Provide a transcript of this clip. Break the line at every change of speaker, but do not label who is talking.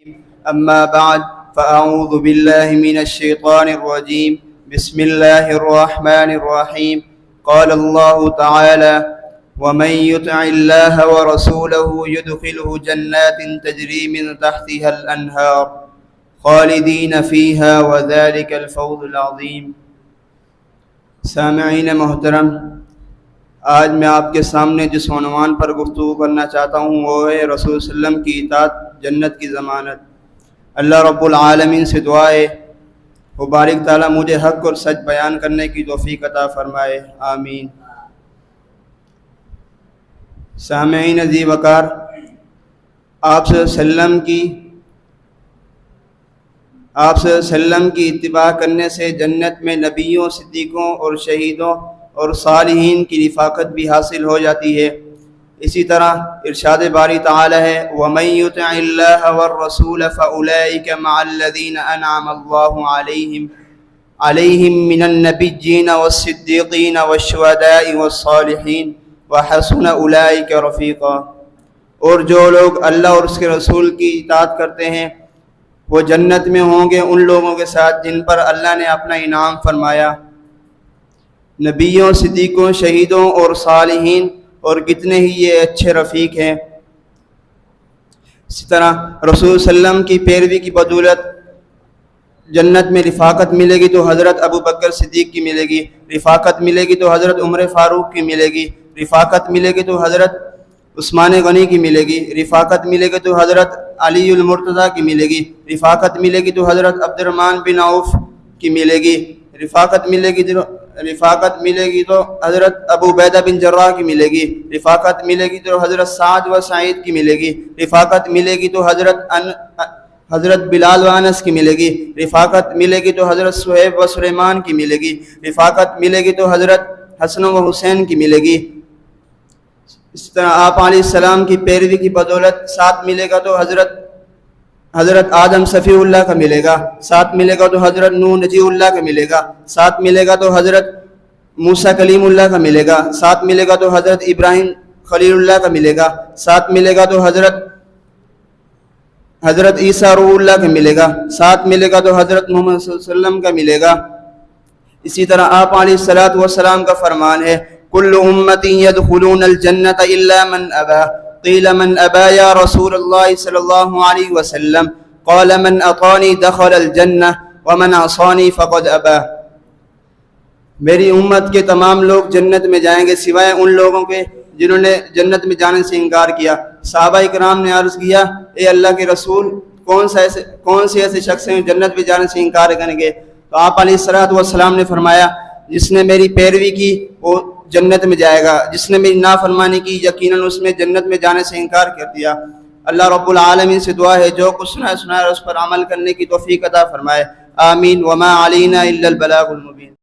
أما بعد فأعوذ بالله من الشيطان الرجيم بسم الله الرحمن الرحيم قال الله تعالى ومن يطع الله ورسوله يدخله جنات تجري من تحتها الأنهار خالدين فيها وذلك الفوز العظيم۔ سامعین محترم، آج میں آپ کے سامنے جس عنوان پر گفتگو کرنا چاہتا ہوں وہ ہے رسول صلی اللہ علیہ وسلم کی اطاعت جنت کی ضمانت۔ اللہ رب العالمین سے دعا ہے وہ بارک تعالیٰ مجھے حق اور سچ بیان کرنے کی توفیق عطا فرمائے، آمین۔ سامعین عزیز وقار، آپ صلی اللہ علیہ وسلم کی اتباع کرنے سے جنت میں نبیوں، صدیقوں اور شہیدوں اور صالحین کی رفاقت بھی حاصل ہو جاتی ہے۔ اسی طرح ارشاد باری تعالی ہے وَمَن يُطِعِ اللَّهَ وَالرَّسُولَ فَأُولَٰئِكَ مَعَ الَّذِينَ أَنْعَمَ اللَّهُ عَلَيْهِم مِّنَ النَّبِيِّينَ وَالصِّدِّيقِينَ وَالشُّهَدَاءِ وَالصَّالِحِينَ وَحَسُنَ أُولَٰئِكَ رَفِيقًا۔ اور جو لوگ اللہ اور اس کے رسول کی اطاعت کرتے ہیں وہ جنت میں ہوں گے ان لوگوں کے ساتھ جن پر اللہ نے اپنا انعام فرمایا، نبیوں، صدیقوں، شہیدوں اور صالحین، اور کتنے ہی یہ اچھے رفیق ہیں۔ اسی طرح رسول صلی اللہ علیہ وسلم کی پیروی کی بدولت جنت میں رفاقت ملے گی تو حضرت ابو بکر صدیق کی ملے گی، رفاقت ملے گی تو حضرت عمر فاروق کی ملے گی، رفاقت ملے گی تو حضرت عثمان غنی کی ملے گی، رفاقت ملے گی تو حضرت علی المرتضیٰ کی ملے گی، رفاقت ملے گی تو حضرت عبد الرحمن بن عوف کی ملے گی، رفاقت ملے گی تو حضرت ابو عبیدہ بن جراح کی ملے گی، رفاقت ملے گی تو حضرت سعد و سعید کی ملے گی، رفاقت ملے گی تو حضرت بلال و انس کی ملے گی، رفاقت ملے گی تو حضرت صہیب و سلیمان کی ملے گی، رفاقت ملے گی تو حضرت حسن و حسین کی ملے گی۔ اس طرح آپ علیہ السلام کی پیروی کی بدولت ساتھ ملے گا تو حضرت آدم صفی اللہ کا ملے گا، ساتھ ملے گا تو حضرت نوح نجی اللہ کا ملے گا، ساتھ ملے گا تو حضرت موسیٰ کلیم اللہ کا ملے گا، ساتھ ملے گا تو حضرت ابراہیم خلیل اللہ کا ملے گا، ساتھ ملے گا تو حضرت عیسیٰ روح اللہ کا ملے گا، ساتھ ملے گا تو حضرت محمد صلی اللہ علیہ وسلم کا ملے گا۔ اسی طرح آپ علیہ السلام کا فرمان ہے کل امتی یدخلون الجنۃ الا من ابا قیل من ابا یا رسول اللہ صلی اللہ علیہ وسلم قال من اطاعنی دخل الجنہ ومن عصانی فقد ابا۔ میری امت کے تمام لوگ جنت میں جائیں گے سوائے ان لوگوں کے جنہوں نے جنت میں جانے سے انکار کیا۔ صحابہ کرام نے عرض کیا اے اللہ کے رسول کون سے ایسے شخص ہیں جنت میں جانے سے انکار کریں گے؟ تو آپ علیہ السلام نے فرمایا جس نے میری پیروی کی وہ جنت میں جائے گا، جس نے میری نافرمانی کی یقیناً اس میں جنت میں جانے سے انکار کر دیا۔ اللہ رب العالمین سے دعا ہے جو کچھ سنا ہے اس پر عمل کرنے کی توفیق عطا فرمائے، آمین۔ وما علینا الا البلاغ المبین۔